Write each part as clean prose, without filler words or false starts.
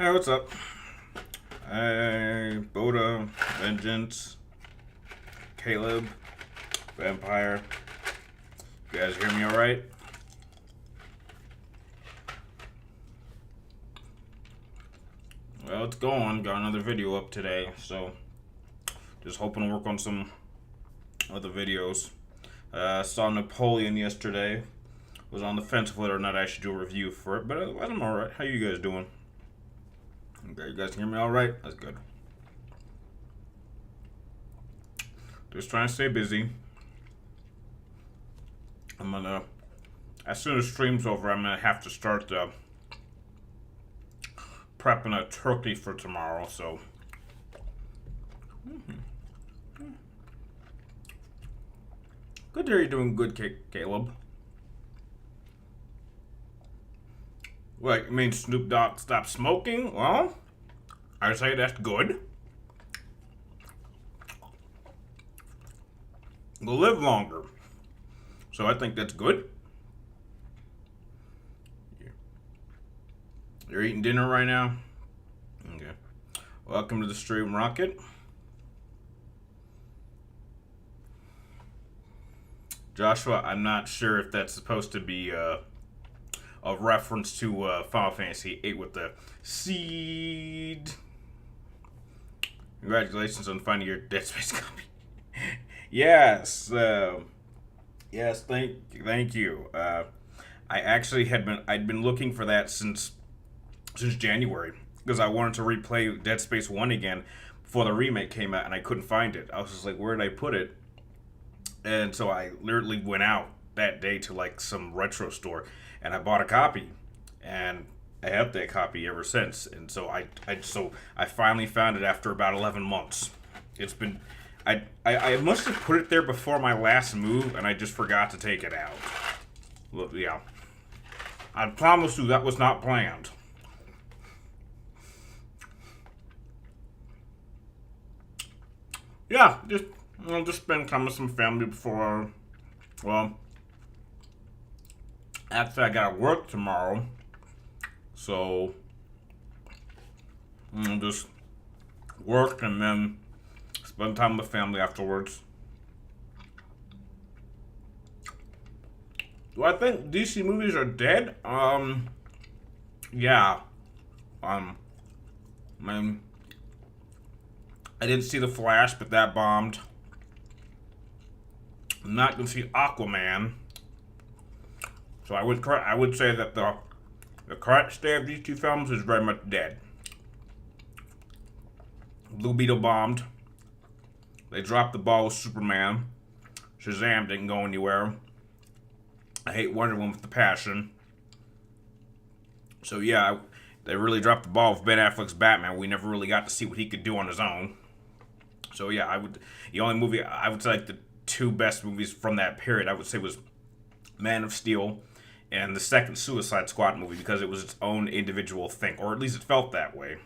Hey, what's up? Hey, Boda, Vengeance, Caleb, Vampire. You guys hear me alright? Well, it's going. Got another video up today, so just hoping to work on some other videos. Saw Napoleon yesterday. Was on the fence of whether or not I should do a review for it, but I'm alright. How you guys doing? Okay, you guys hear me alright? That's good. Just trying to stay busy. I'm gonna, as soon as stream's over, I'm gonna have to start prepping a turkey for tomorrow, so. Good to hear you're doing good, Caleb. What, you mean Snoop Dogg stopped smoking? Well, I say that's good. We'll live longer. So I think that's good. You're eating dinner right now? Okay. Welcome to the stream, Rocket. Joshua, I'm not sure if that's supposed to be a reference to Final Fantasy VIII with the seed. Congratulations on finding your Dead Space copy. Yes. Yes, thank you. I'd been looking for that since January because I wanted to replay Dead Space 1 again before the remake came out and I couldn't find it. I was just like, where did I put it? And so I literally went out that day to like some retro store and I bought a copy and I have that copy ever since. And so I finally found it after about 11 months. It's been I must have put it there before my last move and I just forgot to take it out. Look, yeah. I promise you that was not planned. Yeah, just spend time with some family before, well, actually I gotta work tomorrow, so just work and then spend time with family afterwards. Do I think DC movies are dead? Yeah. I mean, I didn't see The Flash, but that bombed. I'm not gonna see Aquaman. So I would say that the current state of these two films is very much dead. Blue Beetle bombed. They dropped the ball with Superman. Shazam didn't go anywhere. I hate Wonder Woman with the passion. So yeah, they really dropped the ball with Ben Affleck's Batman. We never really got to see what he could do on his own. So yeah, the only movie I would say like the two best movies from that period I would say was Man of Steel and the second Suicide Squad movie because it was its own individual thing, or at least it felt that way.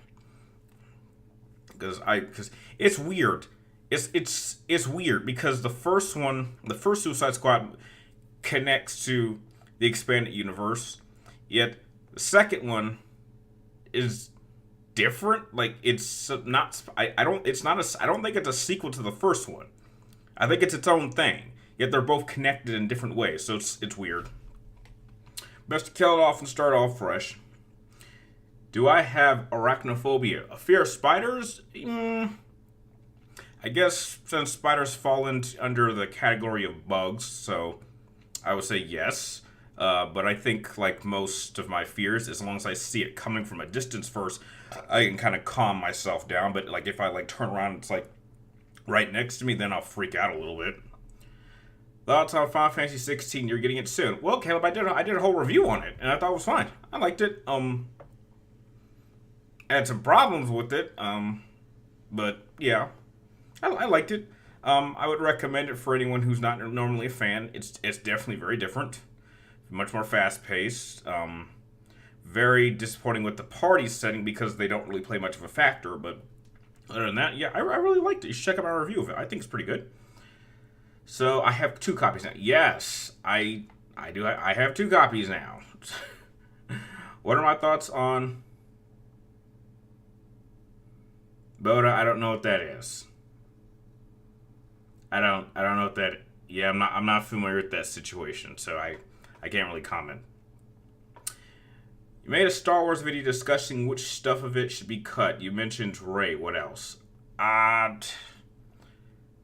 Because it's weird. It's weird because the first Suicide Squad connects to the expanded universe, yet the second one is different. Like it's not. I don't. It's not a. I don't think it's a sequel to the first one. I think it's its own thing. Yet they're both connected in different ways. So it's weird. Best to kill it off and start off fresh. Do I have arachnophobia? A fear of spiders? I guess since spiders fall under the category of bugs, so I would say yes. But I think, like most of my fears, as long as I see it coming from a distance first, I can kind of calm myself down. But like if I like turn around, and it's like right next to me, then I'll freak out a little bit. Thoughts on Final Fantasy 16? You're getting it soon. Well, Caleb, I did a whole review on it, and I thought it was fine. I liked it. I had some problems with it. But yeah, I liked it. I would recommend it for anyone who's not normally a fan. It's definitely very different, much more fast paced. Very disappointing with the party setting because they don't really play much of a factor. But other than that, yeah, I really liked it. You should check out my review of it. I think it's pretty good. So I have 2 copies now. Yes, I do. I have 2 copies now. What are my thoughts on Boda, I don't know what that is. I don't know what that. Yeah, I'm not familiar with that situation, so I can't really comment. You made a Star Wars video discussing which stuff of it should be cut. You mentioned Ray. What else? Uh,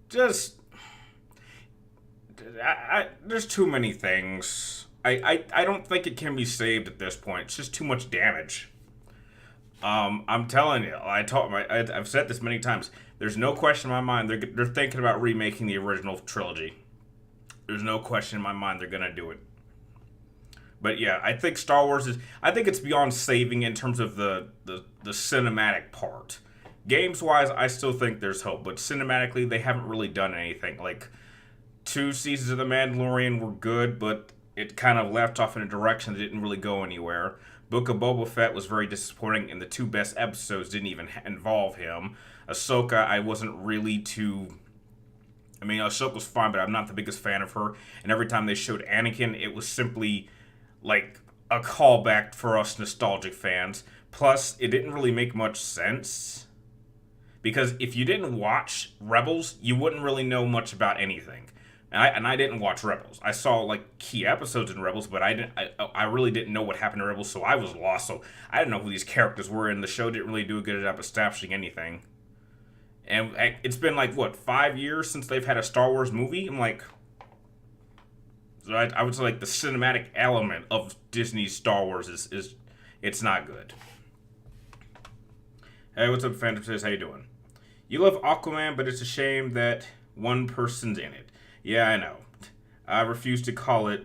just there's too many things. I don't think it can be saved at this point. It's just too much damage. I'm telling you, I've said this many times. There's no question in my mind they're thinking about remaking the original trilogy. There's no question in my mind they're gonna do it. But yeah, I think Star Wars is. I think it's beyond saving in terms of the cinematic part. Games wise, I still think there's hope, but cinematically, they haven't really done anything. Like, two seasons of The Mandalorian were good, but it kind of left off in a direction that didn't really go anywhere. Book of Boba Fett was very disappointing, and the two best episodes didn't even involve him. Ahsoka, I wasn't really too. I mean, Ahsoka's fine, but I'm not the biggest fan of her. And every time they showed Anakin, it was simply like a callback for us nostalgic fans. Plus, it didn't really make much sense because if you didn't watch Rebels, you wouldn't really know much about anything. And I didn't watch Rebels. I saw like key episodes in Rebels, but I really didn't know what happened to Rebels, so I was lost. So I didn't know who these characters were, and the show didn't really do a good job establishing anything. And it's been like what 5 years since they've had a Star Wars movie. I'm like, so I would say like the cinematic element of Disney's Star Wars is it's not good. Hey, what's up, Phantom Says? How you doing? You love Aquaman, but it's a shame that one person's in it. Yeah, I know. I refuse to call her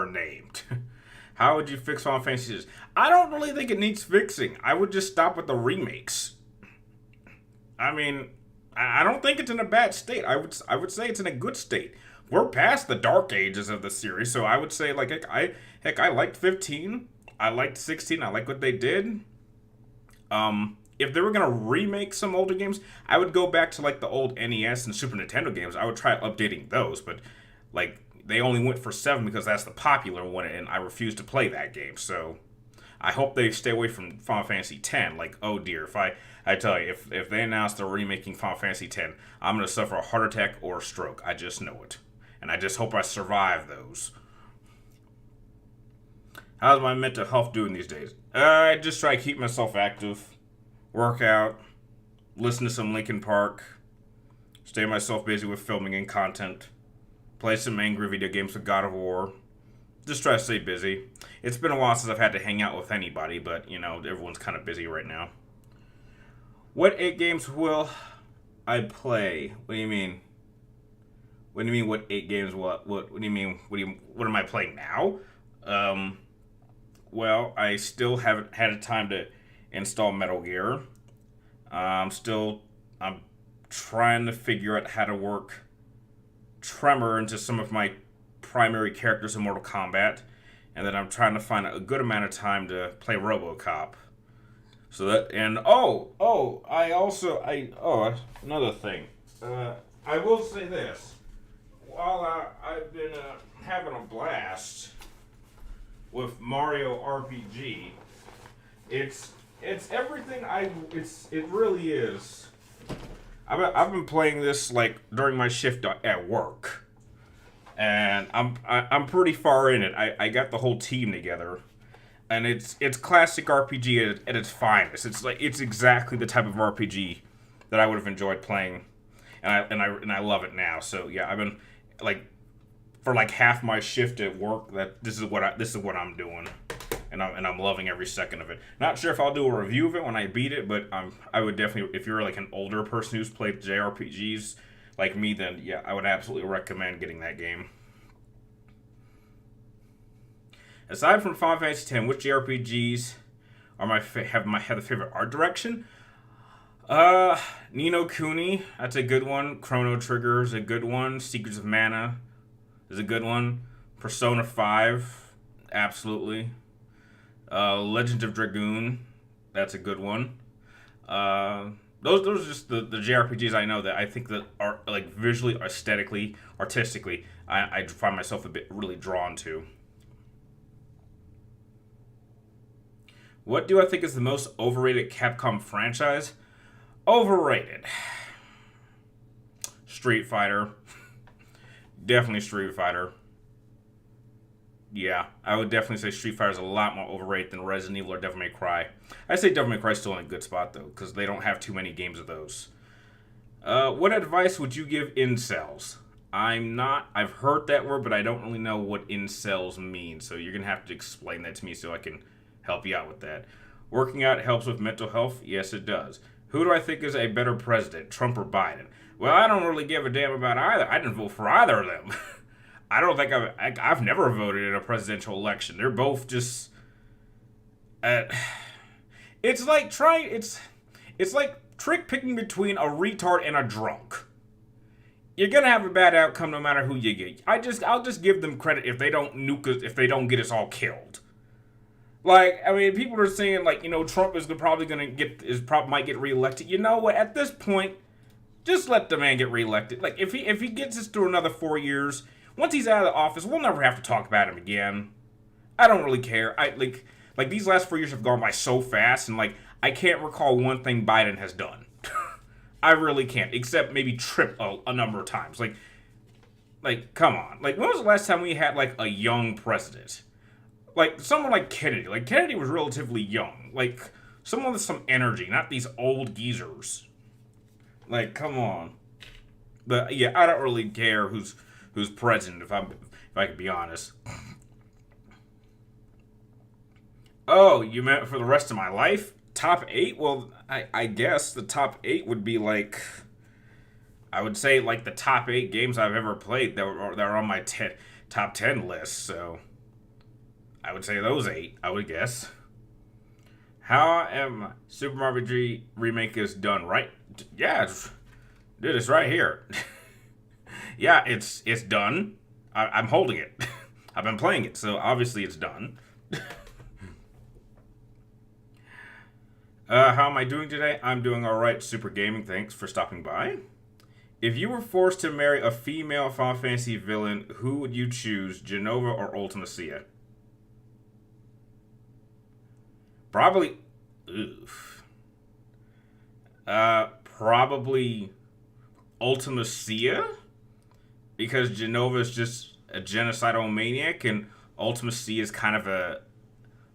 named. How would you fix Final Fantasy 6? I don't really think it needs fixing. I would just stop with the remakes. I mean, I don't think it's in a bad state. I would say it's in a good state. We're past the dark ages of the series, so I would say like I liked 15. I liked 16. I like what they did. If they were gonna remake some older games, I would go back to like the old NES and Super Nintendo games. I would try updating those, but like they only went for 7 because that's the popular one, and I refuse to play that game. So I hope they stay away from Final Fantasy X. Like, oh dear, if I tell you, if they announce they're remaking Final Fantasy X, I'm gonna suffer a heart attack or a stroke. I just know it, and I just hope I survive those. How's my mental health doing these days? I just try to keep myself active, work out, listen to some Linkin Park, stay myself busy with filming and content, play some angry video games with God of War. Just try to stay busy. It's been a while since I've had to hang out with anybody, but you know, everyone's kind of busy right now. What 8 games will I play? What do you mean? What do you mean? What 8 games? What do you mean? What am I playing now? Well, I still haven't had a time to install Metal Gear. I'm trying to figure out how to work Tremor into some of my primary characters in Mortal Kombat, and then I'm trying to find a good amount of time to play RoboCop. So that and another thing. I will say this: while I've been having a blast with Mario RPG, it's everything it really is. I've been playing this like during my shift at work, and I'm pretty far in it. I got the whole team together, and it's classic RPG at its finest. It's exactly the type of RPG that I would have enjoyed playing, and I love it now. So yeah, I've been like for like half my shift at work. This is what I'm doing, and I'm loving every second of it. Not sure if I'll do a review of it when I beat it, but I would definitely, if you're like an older person who's played JRPGs like me, then yeah, I would absolutely recommend getting that game. Aside from Final Fantasy X, which JRPGs are have the favorite art direction? Ni no Kuni, that's a good one. Chrono Trigger is a good one. Secrets of Mana is a good one. Persona 5, absolutely. Legend of Dragoon, that's a good one. Those are just the JRPGs I know that I think that are like visually, aesthetically, artistically, I find myself a bit really drawn to. What do I think is the most overrated Capcom franchise? Overrated. Street Fighter. Definitely Street Fighter. Yeah, I would definitely say Street Fighter is a lot more overrated than Resident Evil or Devil May Cry. I say Devil May Cry is still in a good spot though, because they don't have too many games of those. What advice would you give incels? I've heard that word, but I don't really know what incels mean, so you're gonna have to explain that to me so I can help you out with that. Working out helps with mental health? Yes, it does. Who do I think is a better president, Trump or Biden? Well, I don't really give a damn about either. I didn't vote for either of them. I don't think I've never voted in a presidential election. They're both just. Uh, it's like it's like trick picking between a retard and a drunk. You're gonna have a bad outcome no matter who you get. I'll just give them credit if they don't nuke us, if they don't get us all killed. Like, I mean, people are saying like, Trump is probably gonna might get reelected. You know what? At this point, just let the man get reelected. Like, if he gets us through another 4 years, once he's out of the office, we'll never have to talk about him again. I don't really care. I like these last 4 years have gone by so fast, and like I can't recall one thing Biden has done. I really can't, except maybe trip a number of times. Like, come on. Like, when was the last time we had like a young president? Like someone like Kennedy. Like Kennedy was relatively young. Like someone with some energy, not these old geezers. Like, come on. But yeah, I don't really care who's president if I could be honest. Oh, you meant for the rest of my life? Top 8? Well, I guess the top 8 would be like, I would say like the top 8 games I've ever played that are on my top 10 list. So I would say those 8. I would guess. How am Super Mario 3 remake is done right? Yeah, dude, it's right here. Yeah, it's done. I'm holding it. I've been playing it, so obviously it's done. How am I doing today? I'm doing alright, Super Gaming. Thanks for stopping by. If you were forced to marry a female Final Fantasy villain, who would you choose, Jenova or Ultimecia? Probably... Oof. Probably Ultimecia? Because Jenova is just a genocidal maniac, and Ultimecia is kind of a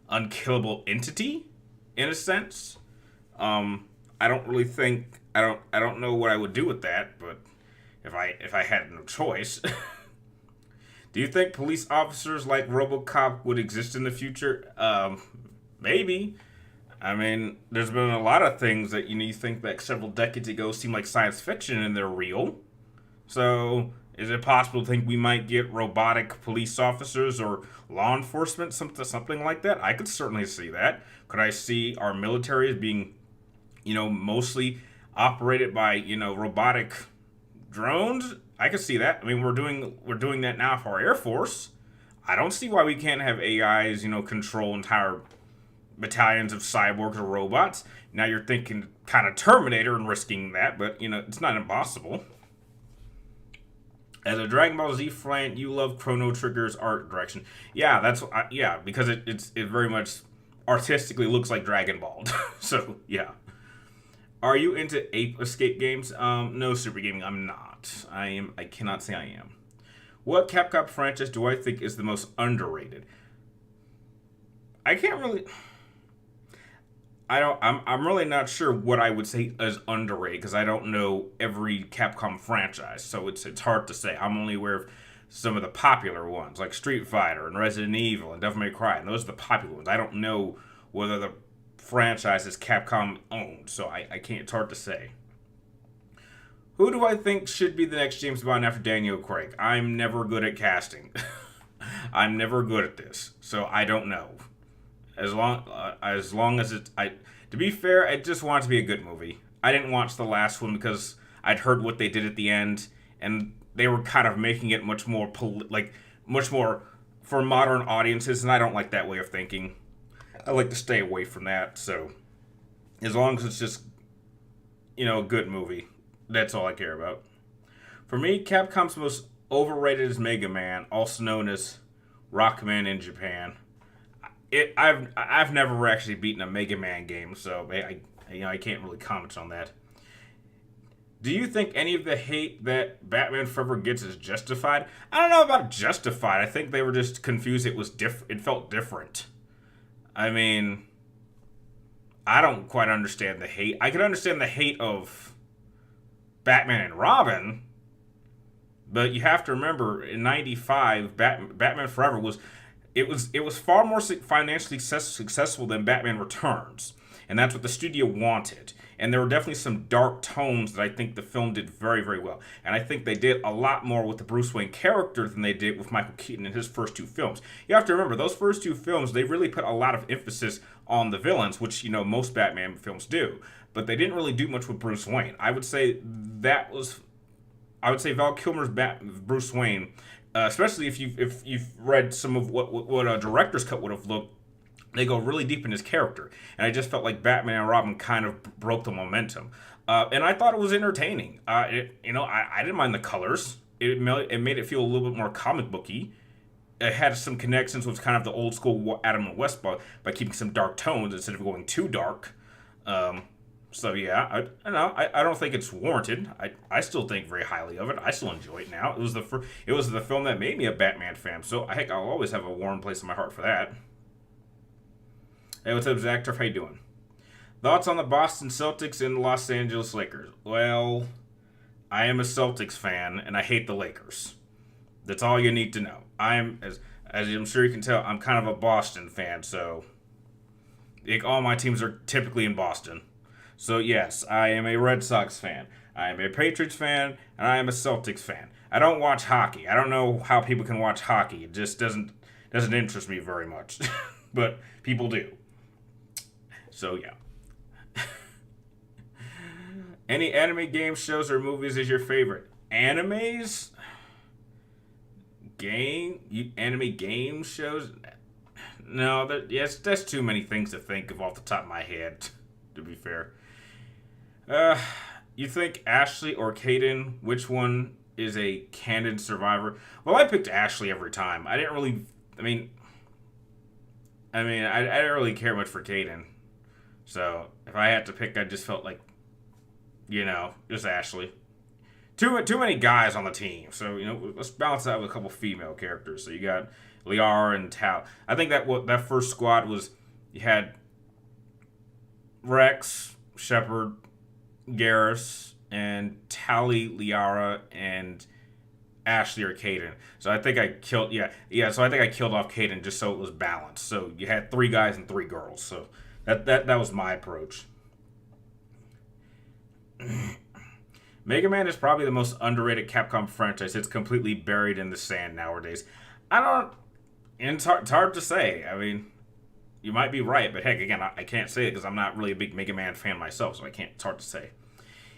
unkillable entity, in a sense. I don't really think I don't know what I would do with that, but if I had no choice. Do you think police officers like RoboCop would exist in the future? Maybe. I mean, there's been a lot of things that you think back several decades ago seem like science fiction and they're real. So, is it possible to think we might get robotic police officers or law enforcement, something like that? I could certainly see that. Could I see our military as being, mostly operated by, robotic drones? I could see that. I mean, we're doing that now for our Air Force. I don't see why we can't have AIs, control entire battalions of cyborgs or robots. Now you're thinking kind of Terminator and risking that, but, it's not impossible. As a Dragon Ball Z fan, you love Chrono Trigger's art direction. Yeah, because it very much artistically looks like Dragon Ball. So, yeah. Are you into Ape Escape games? No, Super Gaming, I'm not. I cannot say I am. What Capcom franchise do I think is the most underrated? I can't really... I'm really not sure what I would say is underrated because I don't know every Capcom franchise, so it's hard to say. I'm only aware of some of the popular ones, like Street Fighter and Resident Evil and Devil May Cry, and those are the popular ones. I don't know whether the franchise is Capcom owned, so I can't. It's hard to say. Who do I think should be the next James Bond after Daniel Craig? I'm never good at casting. I'm never good at this, so I don't know. As long as it's... To be fair, I just want it to be a good movie. I didn't watch the last one because I'd heard what they did at the end, and they were kind of making it much more for modern audiences, and I don't like that way of thinking. I like to stay away from that, so as long as it's just, a good movie, that's all I care about. For me, Capcom's most overrated is Mega Man, also known as Rockman in Japan. I've never actually beaten a Mega Man game, so I can't really comment on that. Do you think any of the hate that Batman Forever gets is justified? I don't know about justified. I think they were just confused. It felt different. I mean, I don't quite understand the hate. I can understand the hate of Batman and Robin, but you have to remember in '95, Batman Forever was far more financially successful than Batman Returns, and that's what the studio wanted. And there were definitely some dark tones that I think the film did very, very well. And I think they did a lot more with the Bruce Wayne character than they did with Michael Keaton in his first two films. You have to remember, those first two films, they really put a lot of emphasis on the villains, which, most Batman films do. But they didn't really do much with Bruce Wayne. I would say Val Kilmer's Bruce Wayne, especially if you've read some of what a director's cut would have looked. They go really deep in his character, and I just felt like Batman and Robin kind of broke the momentum, and I thought it was entertaining. I didn't mind the colors. It made it feel a little bit more comic booky. It had some connections with kind of the old school Adam and West by keeping some dark tones instead of going too dark. So yeah, I don't think it's warranted. I still think very highly of it. I still enjoy it now. It was the film that made me a Batman fan. So heck, I'll always have a warm place in my heart for that. Hey, what's up, Zach? How you doing? Thoughts on the Boston Celtics and the Los Angeles Lakers? Well, I am a Celtics fan, and I hate the Lakers. That's all you need to know. As I'm sure you can tell, I'm kind of a Boston fan, so all my teams are typically in Boston. So yes, I am a Red Sox fan. I am a Patriots fan, and I am a Celtics fan. I don't watch hockey. I don't know how people can watch hockey. It just doesn't interest me very much, but people do. So yeah. Any anime game shows or movies is your favorite? Animes? Anime game shows? No, that's too many things to think of off the top of my head, to be fair. You think Ashley or Kaden, which one is a canon survivor? Well, I picked Ashley every time. I didn't really, I didn't really care much for Kaden. So, if I had to pick, I just felt like, just Ashley. Too many guys on the team. So, let's balance that with a couple female characters. So, you got Liara and Tal. I think that first squad was, you had Rex, Shepard, Garrus, and Tally, Liara, and Ashley or Kaden. So I think I killed, so I think I killed off Kaden just so it was balanced. So you had 3 guys and 3 girls. So that was my approach. Mega Man is probably the most underrated Capcom franchise. It's completely buried in the sand nowadays. It's hard to say. I mean, you might be right, but heck, again, I can't say it because I'm not really a big Mega Man fan myself, so it's hard to say.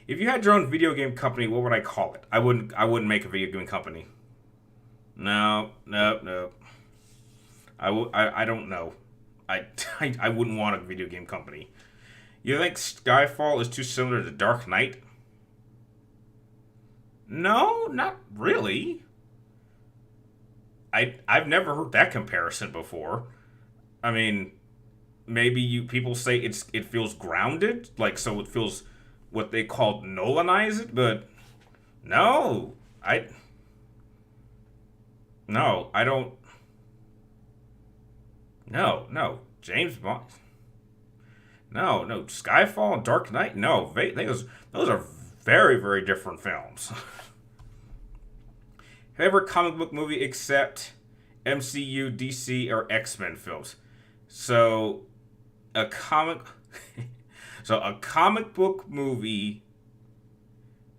If you had your own video game company, what would I call it? I wouldn't make a video game company. No. I don't know. I wouldn't want a video game company. You think Skyfall is too similar to Dark Knight? No, not really. I've never heard that comparison before. I mean, maybe people say it feels grounded, so it feels what they call Nolanize it, but no, I don't. No, James Bond. No, Skyfall and Dark Knight. No, those are very, very different films. Favorite comic book movie except MCU, DC, or X-Men films. So, a comic book movie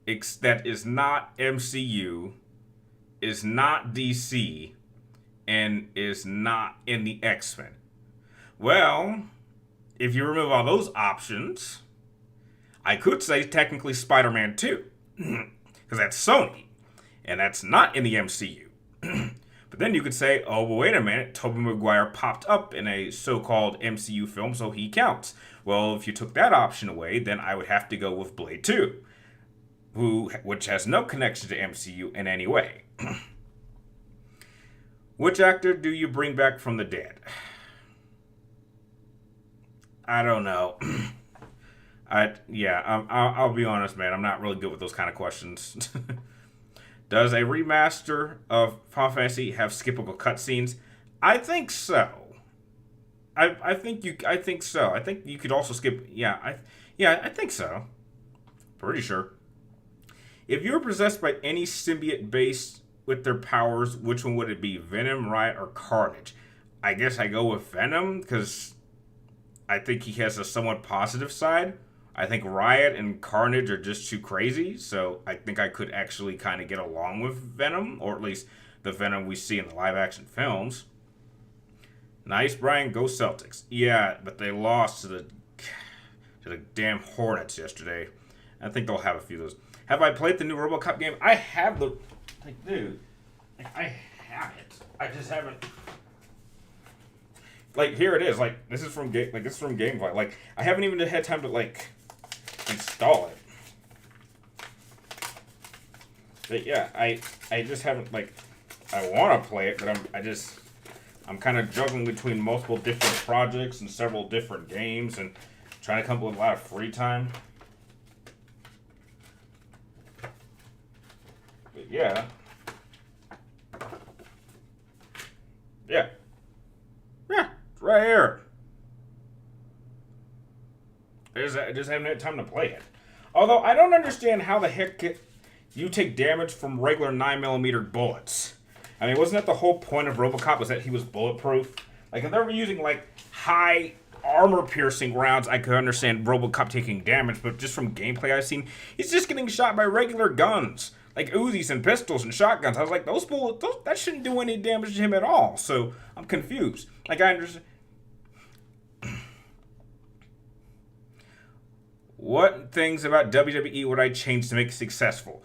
that is not MCU, is not DC, and is not in the X-Men. Well, if you remove all those options, I could say technically Spider-Man 2, because that's Sony, and that's not in the MCU. But then you could say, oh, well, wait a minute, Tobey Maguire popped up in a so-called MCU film, so he counts. Well, if you took that option away, then I would have to go with Blade 2, which has no connection to MCU in any way. Which actor do you bring back from the dead? I don't know. I'll be honest, man. I'm not really good with those kind of questions. Does a remaster of Final Fantasy have skippable cutscenes? I think so. I think so. I think you could also skip. I think so. Pretty sure. If you were possessed by any symbiote based with their powers, which one would it be? Venom, Riot, or Carnage? I guess I go with Venom because I think he has a somewhat positive side. I think Riot and Carnage are just too crazy, so I think I could actually kind of get along with Venom, or at least the Venom we see in the live action films. Nice, Brian. Go Celtics. Yeah, but they lost to the damn Hornets yesterday. I think they'll have a few of those. Have I played the new RoboCop game? I have the, like, dude, I have it. I just haven't. Like, here it is. Like, this is from Gamefly. Like, I haven't even had time to like install it. But yeah, I just haven't, like, I want to play it, but I'm kind of juggling between multiple different projects and several different games and trying to come up with a lot of free time. But yeah. Yeah. Yeah, it's right here. I just haven't had time to play it. Although, I don't understand how the heck you take damage from regular 9mm bullets. I mean, wasn't that the whole point of RoboCop, was that he was bulletproof? Like, if they were using, like, high armor-piercing rounds, I could understand RoboCop taking damage, but just from gameplay I've seen, he's just getting shot by regular guns. Like Uzis and pistols and shotguns. I was like, those bullets, that shouldn't do any damage to him at all. So, I'm confused. Like, I understand. What things about WWE would I change to make it successful?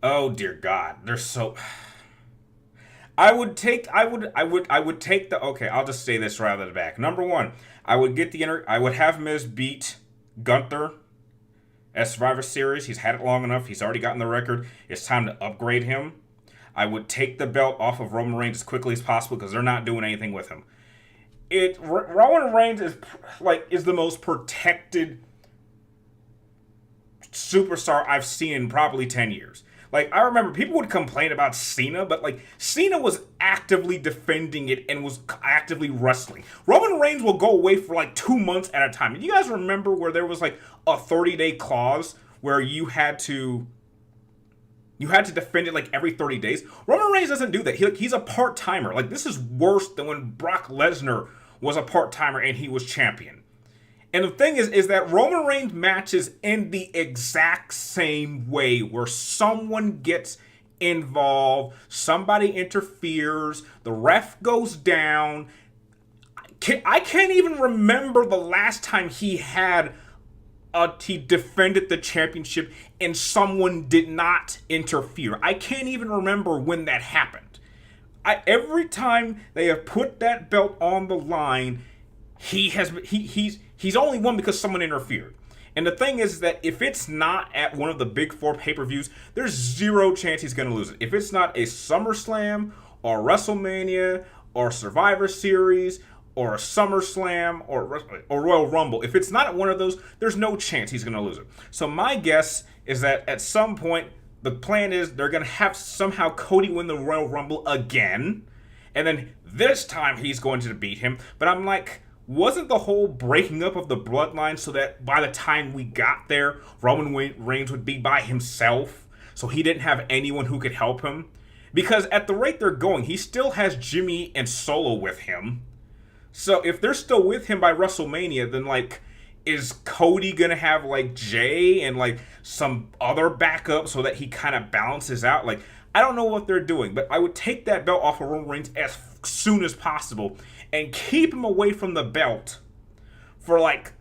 Oh dear God, they're so. I would take the. Okay, I'll just say this right out of the back. Number one, I would have Miz beat Gunther at Survivor Series. He's had it long enough. He's already gotten the record. It's time to upgrade him. I would take the belt off of Roman Reigns as quickly as possible because they're not doing anything with him. Roman Reigns is the most protected superstar I've seen in probably 10 years. Like, I remember people would complain about Cena, but, like, Cena was actively defending it and was actively wrestling. Roman Reigns will go away for, like, 2 months at a time. And you guys remember where there was, like, a 30-day clause where you had to defend it, like, every 30 days? Roman Reigns doesn't do that. He's a part-timer. Like, this is worse than when Brock Lesnar was a part-timer and he was champion. And the thing is that Roman Reigns matches end the exact same way, where someone gets involved, somebody interferes, the ref goes down. I can't even remember the last time he defended the championship and someone did not interfere. I can't even remember when that happened. Every time they have put that belt on the line, he's only won because someone interfered. And the thing is that if it's not at one of the big 4 pay-per-views, there's zero chance he's going to lose it. If it's not a SummerSlam or WrestleMania or Survivor Series or a SummerSlam or Royal Rumble, if it's not at one of those, there's no chance he's going to lose it. So my guess is that at some point, the plan is they're going to have somehow Cody win the Royal Rumble again, and then this time he's going to beat him. But I'm like, wasn't the whole breaking up of the bloodline so that by the time we got there, Roman Reigns would be by himself, so he didn't have anyone who could help him? Because at the rate they're going, he still has Jimmy and Solo with him. So if they're still with him by WrestleMania, then, like, is Cody gonna have, like, Jay and, like, some other backup so that he kind of balances out? Like, I don't know what they're doing, but I would take that belt off of Roman Reigns as soon as possible and keep him away from the belt for, like,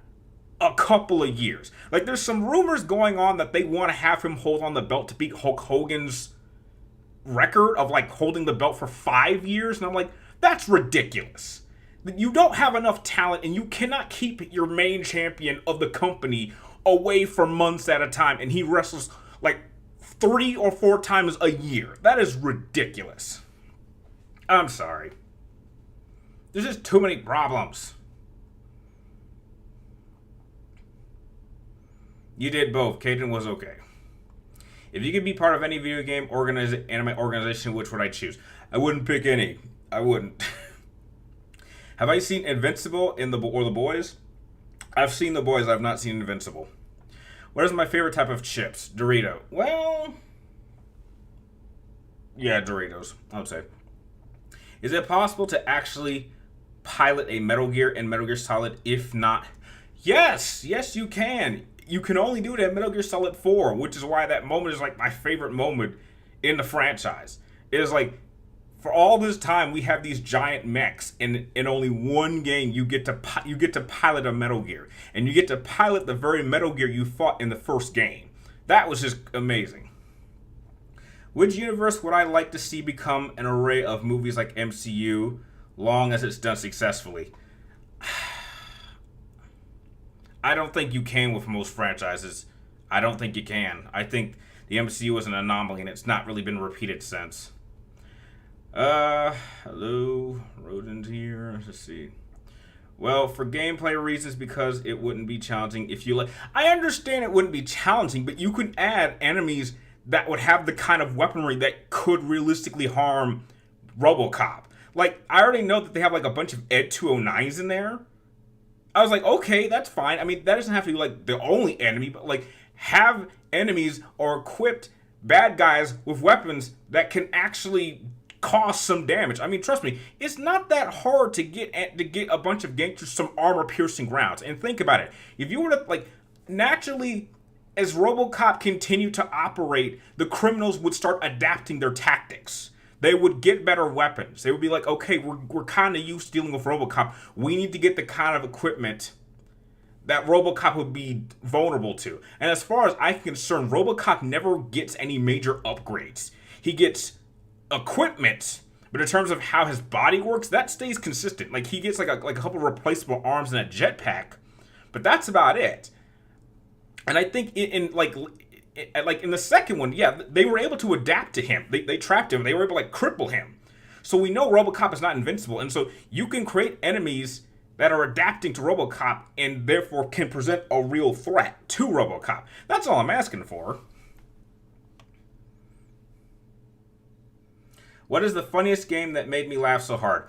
a couple of years. Like, there's some rumors going on that they want to have him hold on the belt to beat Hulk Hogan's record of, like, holding the belt for 5 years. And I'm like, that's ridiculous. You don't have enough talent, and you cannot keep your main champion of the company away for months at a time, and he wrestles, like, 3 or 4 times a year. That is ridiculous. I'm sorry. There's just too many problems. You did both. Caden was okay. If you could be part of any video game anime organization, which would I choose? I wouldn't pick any. I wouldn't. Have I seen Invincible or The Boys? I've seen The Boys. I've not seen Invincible. What is my favorite type of chips? Dorito. Well, yeah, Doritos, I would say. Is it possible to actually pilot a Metal Gear in Metal Gear Solid? If not, yes, you can. You can only do it at Metal Gear Solid 4, which is why that moment is like my favorite moment in the franchise. It is like, for all this time we have these giant mechs, and in only one game you get to pilot a Metal Gear, and you get to pilot the very Metal Gear you fought in the first game. That was just amazing. Which universe would I like to see become an array of movies like MCU, long as it's done successfully? I don't think you can with most franchises. I don't think you can. I think the MCU is an anomaly, and it's not really been repeated since. Hello, Rodent here. Let's see. Well, for gameplay reasons, because it wouldn't be challenging if you like. I understand it wouldn't be challenging, but you could add enemies that would have the kind of weaponry that could realistically harm RoboCop. Like, I already know that they have like a bunch of Ed 209s in there. I was like, okay, that's fine. I mean, that doesn't have to be like the only enemy, but like have enemies or equipped bad guys with weapons that can actually cause some damage. I mean, trust me, it's not that hard to get a bunch of gangsters some armor-piercing rounds. And think about it. If you were to, like, naturally, as RoboCop continued to operate, the criminals would start adapting their tactics. They would get better weapons. They would be like, okay, we're kind of used to dealing with RoboCop. We need to get the kind of equipment that RoboCop would be vulnerable to. And as far as I'm concerned, RoboCop never gets any major upgrades. He gets equipment, but in terms of how his body works, that stays consistent. Like, he gets like a couple of replaceable arms and a jetpack, but that's about it. And I think in the second one, yeah, they were able to adapt to him. They trapped him. They were able to like cripple him. So we know RoboCop is not invincible, and so you can create enemies that are adapting to RoboCop and therefore can present a real threat to RoboCop. That's all I'm asking for. What is the funniest game that made me laugh so hard?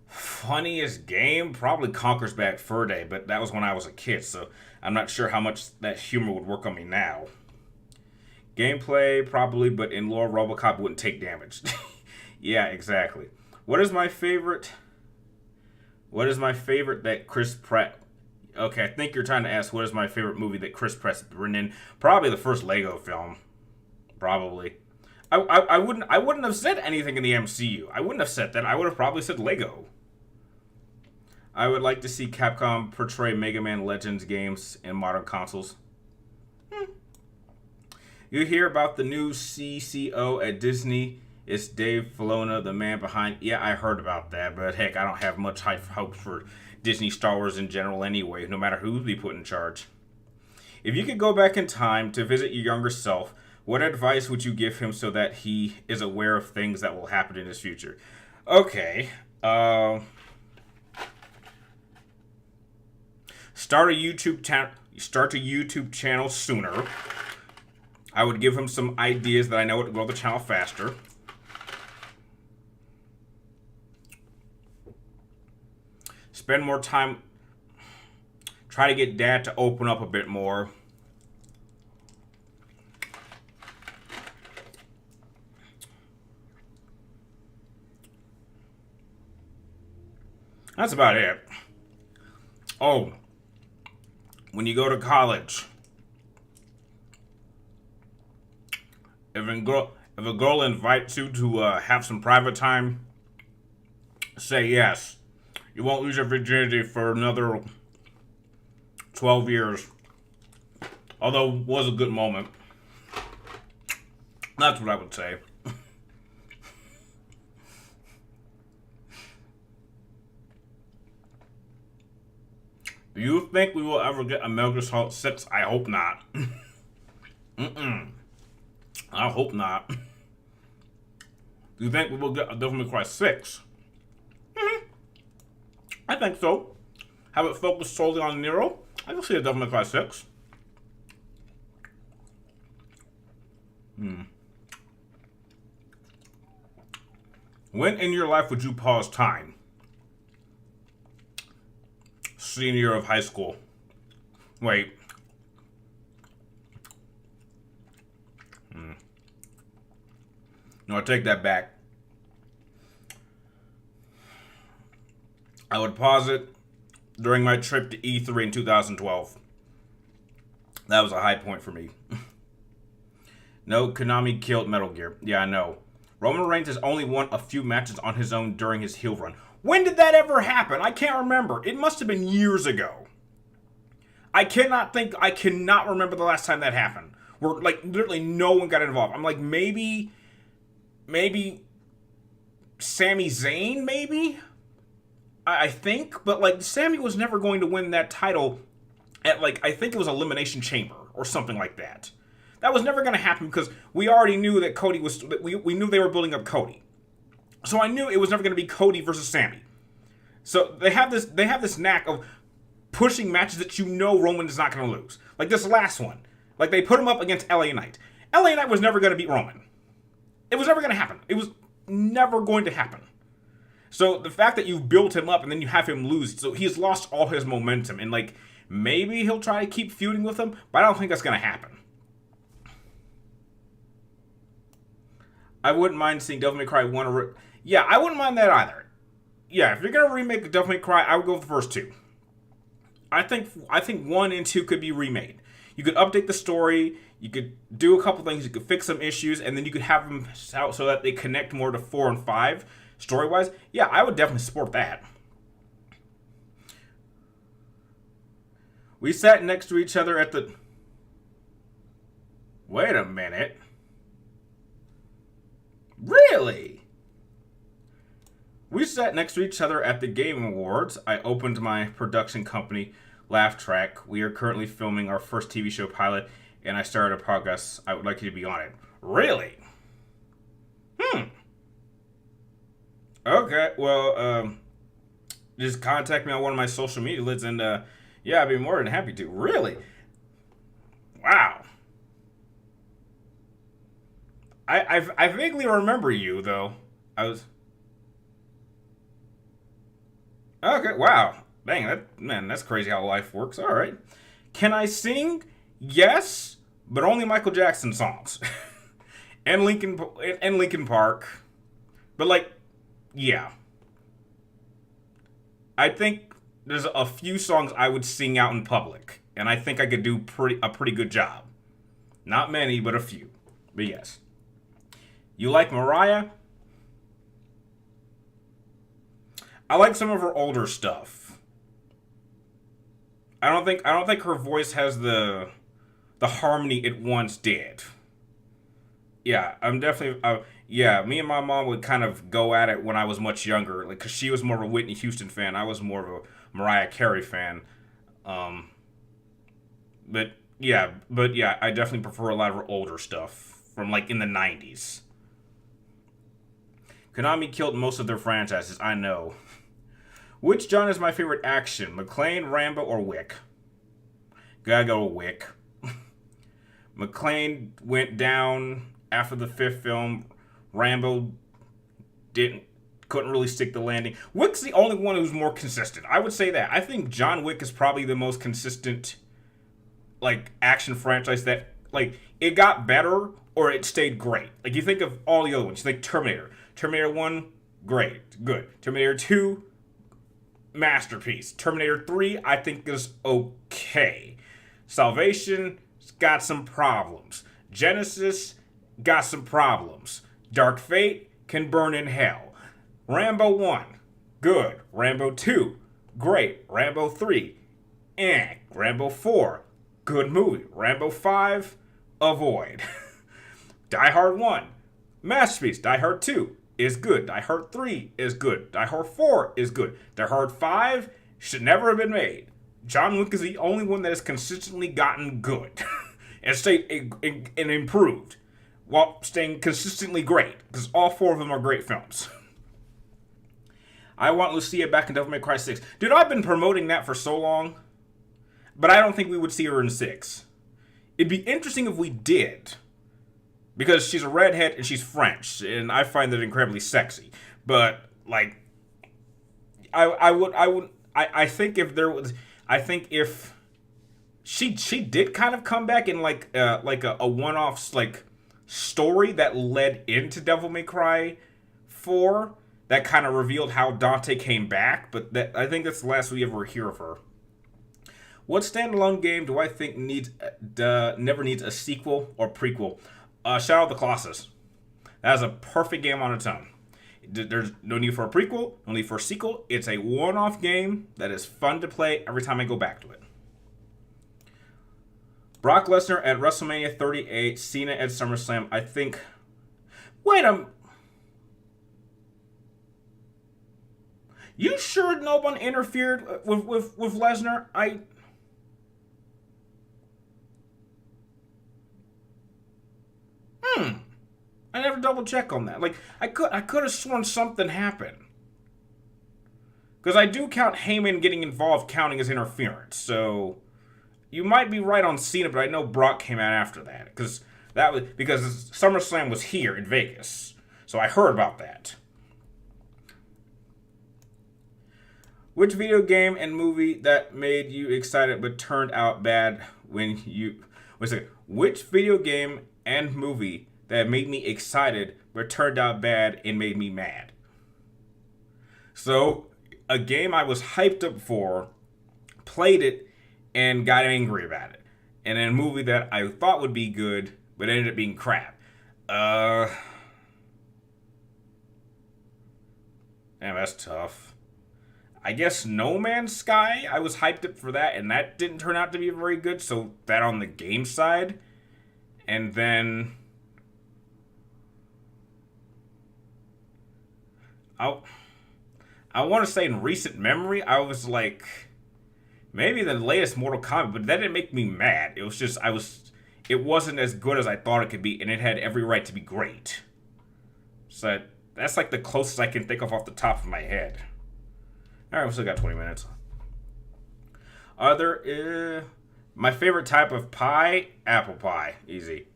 Funniest game? Probably Conker's Bad Fur Day, but that was when I was a kid, so I'm not sure how much that humor would work on me now. Gameplay, probably, but in lore, RoboCop wouldn't take damage. Yeah, exactly. What is my favorite that Chris Pratt... Okay, I think you're trying to ask what is my favorite movie that Chris Pratt's written in. Probably the first Lego film. Probably. I wouldn't have said anything in the MCU. I wouldn't have said that. I would have probably said Lego. I would like to see Capcom portray Mega Man Legends games in modern consoles. You hear about the new CCO at Disney? It's Dave Filoni, the man behind... Yeah, I heard about that, but heck, I don't have much high hopes for Disney Star Wars in general anyway, no matter who be put in charge. If you could go back in time to visit your younger self, what advice would you give him so that he is aware of things that will happen in his future? Okay. Start a YouTube channel sooner. I would give him some ideas that I know would grow the channel faster. Spend more time. Try to get Dad to open up a bit more. That's about it. Oh, when you go to college, if a girl invites you to have some private time, say yes. You won't lose your virginity for another 12 years. Although it was a good moment. That's what I would say. Do you think we will ever get a Metal Gear Solid 6? I hope not. I hope not. Do you think we will get a Devil May Cry 6? I think so. Have it focused solely on Nero. I can see a Devil May Cry 6. Hmm. When in your life would you pause time? Senior year of high school. Wait. No, I take that back. I would pause it during my trip to E3 in 2012. That was a high point for me. No, Konami killed Metal Gear. Yeah, I know. Roman Reigns has only won a few matches on his own during his heel run. When did that ever happen? I can't remember. It must have been years ago. I cannot remember the last time that happened. Where, like, literally no one got involved. I'm like, maybe Sami Zayn, maybe? I think, but, like, Sami was never going to win that title at, like, I think it was Elimination Chamber or something like that. That was never going to happen because we already knew that Cody was, we knew they were building up Cody. So I knew it was never going to be Cody versus Sami. So they have this knack of pushing matches that you know Roman is not going to lose. Like this last one. Like they put him up against LA Knight. LA Knight was never going to beat Roman. It was never going to happen. It was never going to happen. So the fact that you built him up and then you have him lose, so he's lost all his momentum. And like maybe he'll try to keep feuding with him, but I don't think that's going to happen. I wouldn't mind seeing Devil May Cry 1 yeah, I wouldn't mind that either. Yeah, if you're going to remake Devil May Cry, I would go with the first two. I think 1 and 2 could be remade. You could update the story, you could do a couple things, you could fix some issues, and then you could have them out so that they connect more to 4 and 5 story-wise. Yeah, I would definitely support that. We sat next to each other at the... Wait a minute. Really? We sat next to each other at the Game Awards. I opened my production company, Laugh Track. We are currently filming our first TV show pilot, and I started a podcast. I would like you to be on it. Really? Okay, well, just contact me on one of my social media lists, and yeah, I'd be more than happy to. Really? Wow. I vaguely remember you, though. Okay, wow. Dang, that's crazy how life works. All right. Can I sing? Yes, but only Michael Jackson songs. and Linkin Park. But like, yeah. I think there's a few songs I would sing out in public, and I think I could do a pretty good job. Not many, but a few. But yes. You like Mariah? I like some of her older stuff. I don't think her voice has the harmony it once did. Yeah, I'm definitely yeah, me and my mom would kind of go at it when I was much younger, like cuz she was more of a Whitney Houston fan, I was more of a Mariah Carey fan. But yeah, I definitely prefer a lot of her older stuff from like in the 90s. Konami killed most of their franchises, I know. Which genre is my favorite action? McClane, Rambo, or Wick? Gotta go with Wick. McClane went down after the 5th film. Rambo couldn't really stick the landing. Wick's the only one who's more consistent. I would say that. I think John Wick is probably the most consistent like action franchise that like it got better or it stayed great. Like you think of all the other ones. You think Terminator. Terminator 1, great, good. Terminator 2, masterpiece. Terminator 3, I think is okay. Salvation's got some problems. Genesis got some problems. Dark Fate can burn in hell. Rambo 1, good. Rambo 2, great. Rambo 3, Rambo 4, good movie. Rambo 5, avoid. Die Hard 1, masterpiece. Die Hard 2 is good. Die Hard 3 is good. Die Hard 4 is good. Die Hard 5 should never have been made. John Wick is the only one that has consistently gotten good and stayed and improved while staying consistently great because all 4 of them are great films. I want Lucia back in Devil May Cry 6. Dude, I've been promoting that for so long, but I don't think we would see her in 6. It'd be interesting if we did because she's a redhead and she's French, and I find that incredibly sexy. But like, I think if there was, I think if she did kind of come back in like a one off like story that led into Devil May Cry 4 that kind of revealed how Dante came back, but that I think that's the last we ever hear of her. What standalone game do I think never needs a sequel or prequel? Shadow of the Colossus. That is a perfect game on its own. There's no need for a prequel, no need for a sequel. It's a one-off game that is fun to play every time I go back to it. Brock Lesnar at WrestleMania 38, Cena at SummerSlam. I think. Wait a. You sure no one interfered with Lesnar? I never double check on that. Like I could have sworn something happened. Because I do count Heyman getting involved counting as interference. So you might be right on Cena, but I know Brock came out after that. Because SummerSlam was here in Vegas. So I heard about that. Which video game and movie that made you excited but turned out bad when you... Wait a second. Which video game and movie that made me excited but turned out bad and made me mad? So, a game I was hyped up for, played it, and got angry about it. And then a movie that I thought would be good, but ended up being crap. Damn, that's tough. I guess No Man's Sky, I was hyped up for that, and that didn't turn out to be very good, so that on the game side. And then I want to say in recent memory, I was like, maybe the latest Mortal Kombat, but that didn't make me mad. It was just, it wasn't as good as I thought it could be, and it had every right to be great. So that's like the closest I can think of off the top of my head. Alright, we still got 20 minutes. My favorite type of pie? Apple pie. Easy.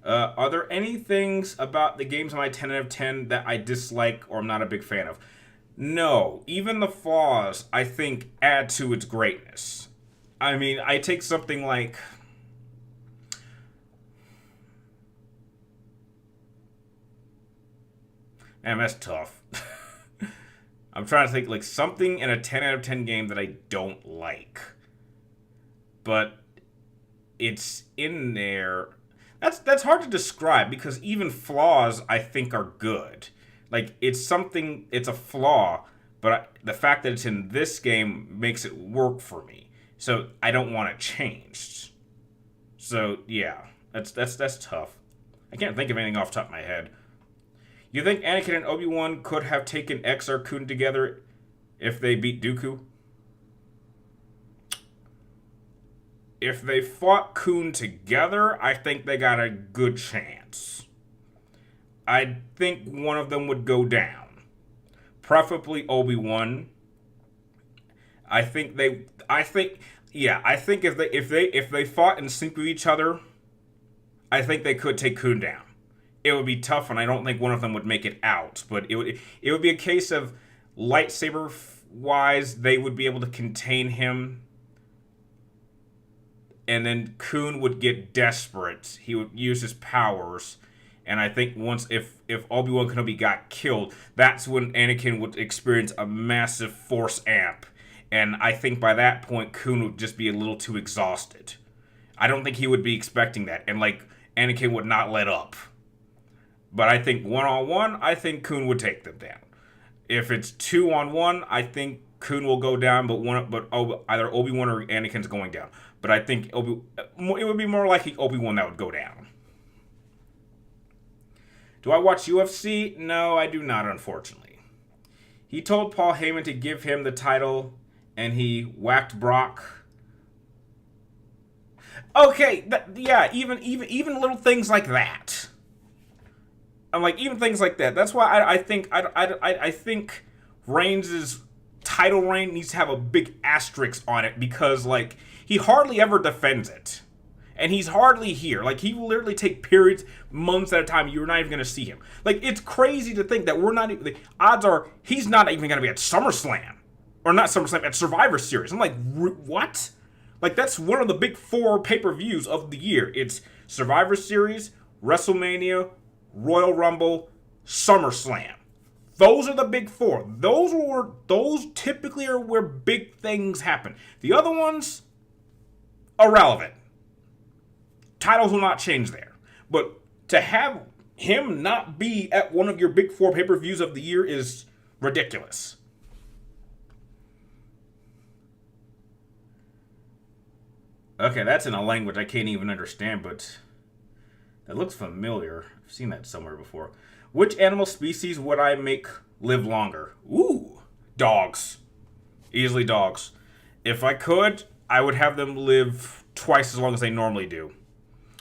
Are there any things about the games on my 10 out of 10 that I dislike or I'm not a big fan of? No. Even the flaws, I think, add to its greatness. I mean, I take something like... Man, that's tough. I'm trying to think, like, something in a 10 out of 10 game that I don't like. But it's in there. That's hard to describe because even flaws, I think, are good. Like, it's a flaw, but the fact that it's in this game makes it work for me. So I don't want it changed. So, yeah, that's tough. I can't think of anything off the top of my head. You think Anakin and Obi-Wan could have taken Exar Kun together if they beat Dooku? If they fought Kun together, I think they got a good chance. I think one of them would go down. Preferably Obi-Wan. I think if they fought in sync with each other, I think they could take Kun down. It would be tough, and I don't think one of them would make it out. But it would be a case of lightsaber-wise, they would be able to contain him. And then Kun would get desperate. He would use his powers. And I think if Obi-Wan Kenobi got killed, that's when Anakin would experience a massive force amp. And I think by that point, Kun would just be a little too exhausted. I don't think he would be expecting that. And, Anakin would not let up. But I think one-on-one, I think Kun would take them down. If it's 2-on-1, I think Kun will go down, but either Obi-Wan or Anakin's going down. But I think it would be more likely Obi-Wan that would go down. Do I watch UFC? No, I do not, unfortunately. He told Paul Heyman to give him the title, and he whacked Brock. Okay, even little things like that. I'm like, even things like that. That's why I think Reigns' title reign needs to have a big asterisk on it because, he hardly ever defends it. And he's hardly here. Like, he will literally take periods, months at a time. You're not even going to see him. Like, it's crazy to think that we're not even... The odds are he's not even going to be at SummerSlam. Or not SummerSlam, at Survivor Series. I'm like, what? Like, that's one of the big 4 pay-per-views of the year. It's Survivor Series, WrestleMania, Royal Rumble, SummerSlam. Those are the big 4. Those typically are where big things happen. The other ones, irrelevant. Titles will not change there. But to have him not be at one of your big 4 pay-per-views of the year is ridiculous. Okay, that's in a language I can't even understand, but that looks familiar. I've seen that somewhere before. Which animal species would I make live longer? Ooh, dogs. Easily dogs. If I could, I would have them live twice as long as they normally do.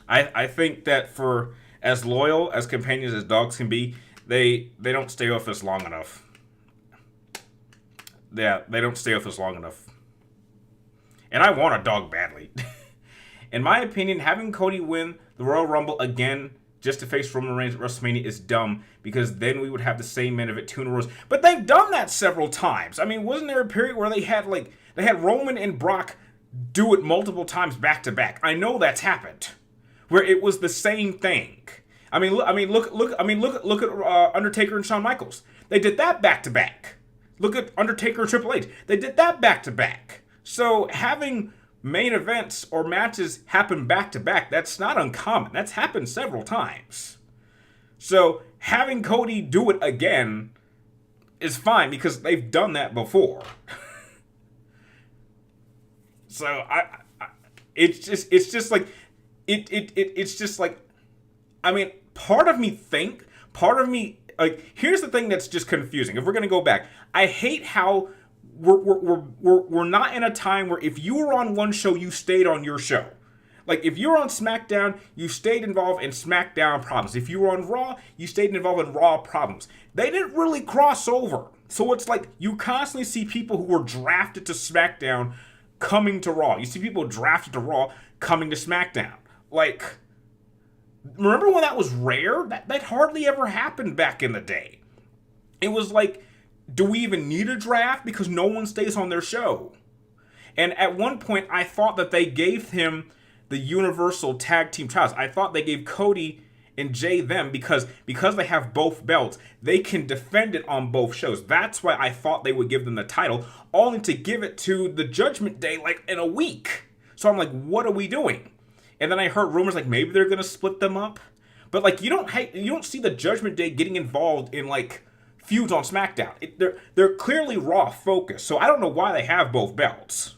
I think that for as loyal as companions as dogs can be, they don't stay with us long enough. Yeah, they don't stay with us long enough. And I want a dog badly. In my opinion, having Cody win the Royal Rumble again just to face Roman Reigns at WrestleMania is dumb, because then we would have the same main event 2 in a row. But they've done that several times. I mean, wasn't there a period where they had Roman and Brock do it multiple times back to back? I know that's happened, where it was the same thing. Look at Undertaker and Shawn Michaels. They did that back to back. Look at Undertaker and Triple H. They did that back to back. So having main events or matches happen back to back, that's not uncommon. That's happened several times. So having Cody do it again is fine, because they've done that before. So it's just like I mean, part of me like, here's the thing that's just confusing. If we're gonna go back, I hate how we're not in a time where if you were on one show, you stayed on your show. Like, if you were on SmackDown, you stayed involved in SmackDown problems. If you were on Raw, you stayed involved in Raw problems. They didn't really cross over. So it's like you constantly see people who were drafted to SmackDown coming to Raw. You see people drafted to Raw coming to SmackDown. Like, remember when that was rare? That hardly ever happened back in the day. It was like, do we even need a draft? Because no one stays on their show. And at one point, I thought that they gave him the Universal Tag Team titles. I thought they gave Cody and Jay them because they have both belts, they can defend it on both shows. That's why I thought they would give them the title, only to give it to the Judgment Day like in a week. So I'm like, what are we doing? And then I heard rumors like maybe they're gonna split them up. But like, you don't see the Judgment Day getting involved in like feuds on SmackDown. They're clearly Raw focused, so I don't know why they have both belts.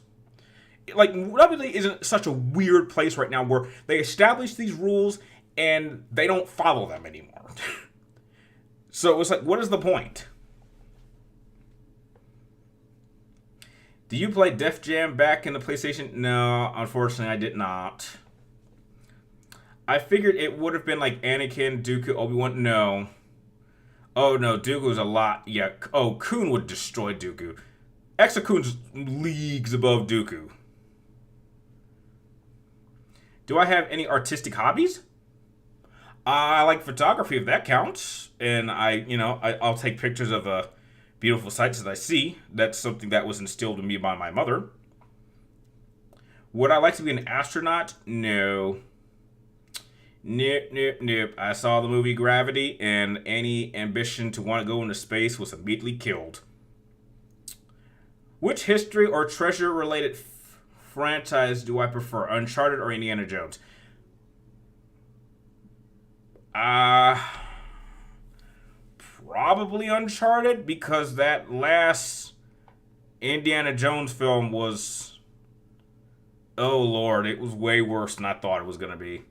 Like, WWE isn't such a weird place right now where they establish these rules and they don't follow them anymore. So it's like, what is the point? Do you play Def Jam back in the PlayStation? No, unfortunately I did not. I figured it would have been like Anakin, Dooku, Obi-Wan. No. Oh no, Dooku's a lot. Yeah. Oh, Kun would destroy Dooku. Exakun's leagues above Dooku. Do I have any artistic hobbies? I like photography, if that counts. And I'll take pictures of beautiful sights that I see. That's something that was instilled in me by my mother. Would I like to be an astronaut? No. Nope. I saw the movie Gravity, and any ambition to want to go into space was immediately killed. Which history or treasure-related franchise do I prefer, Uncharted or Indiana Jones? Probably Uncharted, because that last Indiana Jones film was, oh Lord, it was way worse than I thought it was going to be.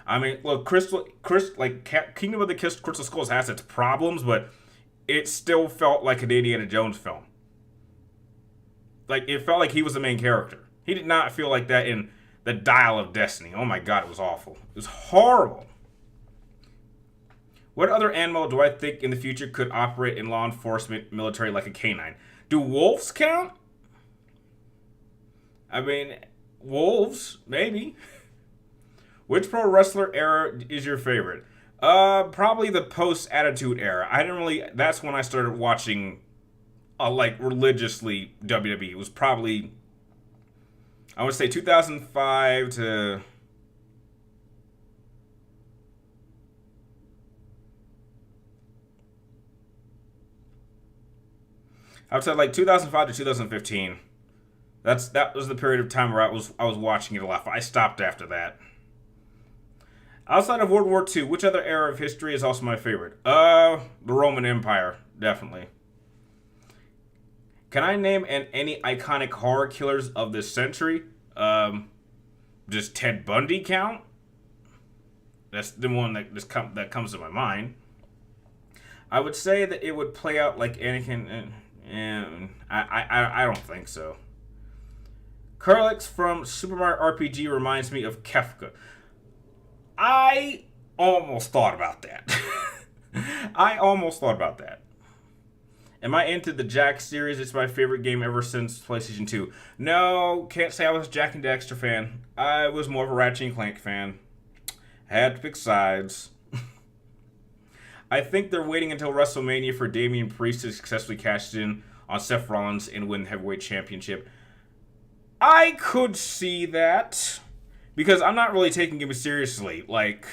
I mean, look, Kingdom of the Crystal Skulls has its problems, but it still felt like an Indiana Jones film. Like, it felt like he was the main character. He did not feel like that in The Dial of Destiny. Oh my God, it was awful. It was horrible. What other animal do I think in the future could operate in law enforcement, military like a canine? Do wolves count? I mean, wolves, maybe. Which pro wrestler era is your favorite? Probably the post Attitude era. I didn't really. That's when I started watching, like religiously WWE. It was probably, I would say 2005 to. I would say like 2005 to 2015. That was the period of time where I was watching it a lot. I stopped after that. Outside of World War II, which other era of history is also my favorite? The Roman Empire, definitely. Can I name any iconic horror killers of this century? Does Ted Bundy count? That's the one that comes to my mind. I would say that it would play out like Anakin, and I don't think so. Kurlix from Super Mario RPG reminds me of Kefka. I almost thought about that. I almost thought about that. Am I into the Jack series? It's my favorite game ever since PlayStation 2. No, can't say I was a Jack and Daxter fan. I was more of a Ratchet and Clank fan. Had to pick sides. I think they're waiting until WrestleMania for Damian Priest to successfully cash in on Seth Rollins and win the Heavyweight Championship. I could see that. Because I'm not really taking him seriously. Like,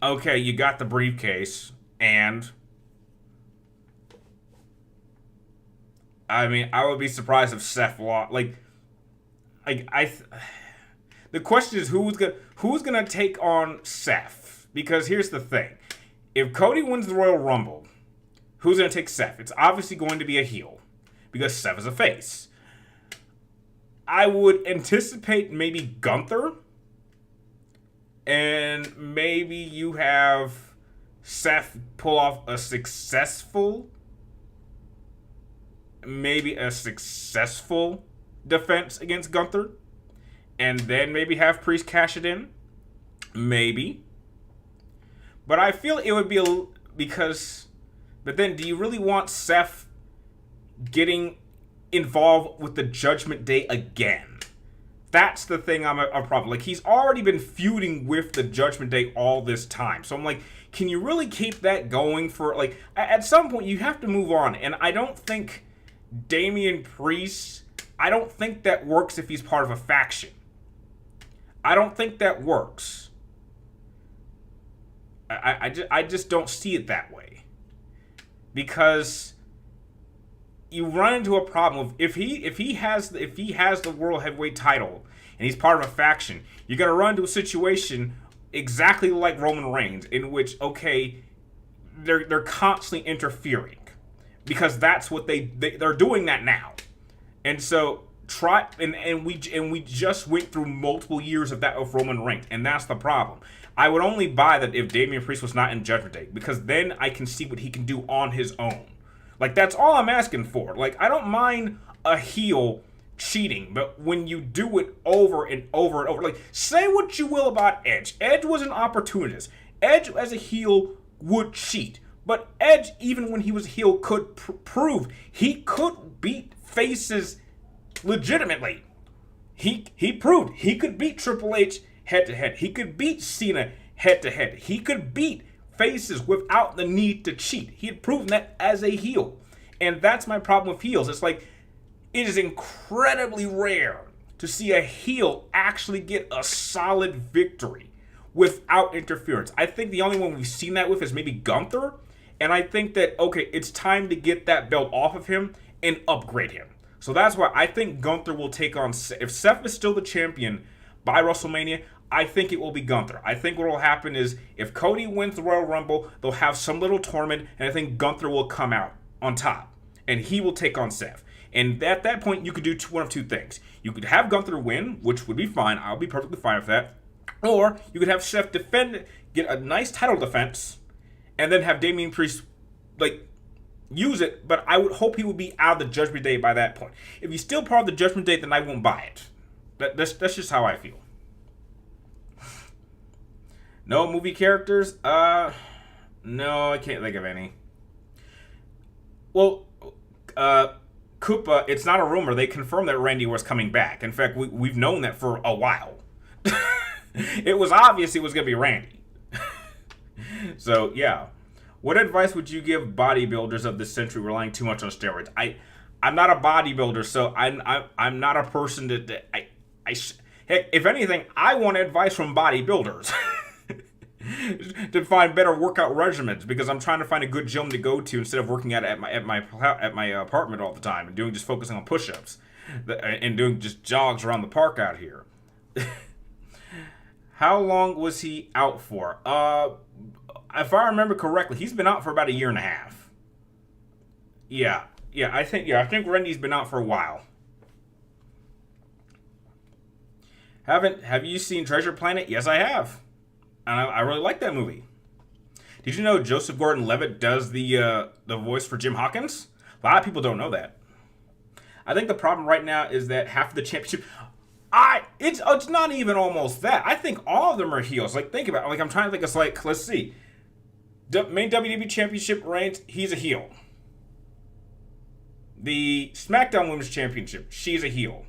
okay, you got the briefcase, and I mean, I would be surprised if Seth lost. The question is who's gonna take on Seth? Because here's the thing: if Cody wins the Royal Rumble, who's gonna take Seth? It's obviously going to be a heel, because Seth is a face. I would anticipate maybe Gunther, and maybe you have Seth pull off a successful defense against Gunther, and then maybe have Priest cash it in. Maybe. But I feel it would be but then do you really want Seth getting involved with the Judgment Day again? That's the thing I'm a problem. Like, he's already been feuding with the Judgment Day all this time. So I'm like, can you really keep that going for, like, at some point you have to move on. And I don't think Damian Priest, I don't think that works if he's part of a faction. I don't think that works. I just don't see it that way. Because you run into a problem if he has the world heavyweight title and he's part of a faction, you're gonna run into a situation exactly like Roman Reigns, in which they're constantly interfering, because that's what they're doing that now, and so we just went through multiple years of that of Roman Reigns, and that's the problem. I would only buy that if Damian Priest was not in Judgment Day, because then I can see what he can do on his own. Like, that's all I'm asking for. Like, I don't mind a heel cheating, but when you do it over and over and over, like, say what you will about Edge. Edge was an opportunist. Edge, as a heel, would cheat. But Edge, even when he was a heel, could prove he could beat faces legitimately. He proved he could beat Triple H head-to-head. He could beat Cena head-to-head. He could beat faces without the need to cheat. He had proven that as a heel. And that's my problem with heels. It's like, it is incredibly rare to see a heel actually get a solid victory without interference. I think the only one we've seen that with is maybe Gunther. And I think that, okay, it's time to get that belt off of him and upgrade him. So that's why I think Gunther will take on Seth. If Seth is still the champion by WrestleMania, I think it will be Gunther. I think what will happen is, if Cody wins the Royal Rumble, they'll have some little tournament, and I think Gunther will come out on top, and he will take on Seth. And at that point, you could do one of two things. You could have Gunther win, which would be fine. I'll be perfectly fine with that. Or you could have Seth defend, get a nice title defense, and then have Damian Priest, like, use it. But I would hope he would be out of the Judgment Day by that point. If he's still part of the Judgment Day, then I won't buy it. That's just how I feel. No movie characters? No, I can't think of any. Well, Koopa, it's not a rumor. They confirmed that Randy was coming back. In fact, we've known that for a while. It was obvious it was going to be Randy. So, yeah. What advice would you give bodybuilders of this century relying too much on steroids? I'm not a bodybuilder, so I'm not a person heck, if anything, I want advice from bodybuilders to find better workout regimens, because I'm trying to find a good gym to go to instead of working at my apartment all the time and just focusing on push-ups and doing just jogs around the park out here. How long was he out for? If I remember correctly, he's been out for about a year and a half. Yeah, I think Randy's been out for a while. Have you seen Treasure Planet? Yes, I have, and I really like that movie. Did you know Joseph Gordon-Levitt does the voice for Jim Hawkins? A lot of people don't know that. I think the problem right now is that half of the championship, it's not even almost that. I think all of them are heels. Like, think about it. Like, I'm trying to think. It's like, let's see. Main WWE Championship reigns, he's a heel. The SmackDown Women's Championship, she's a heel.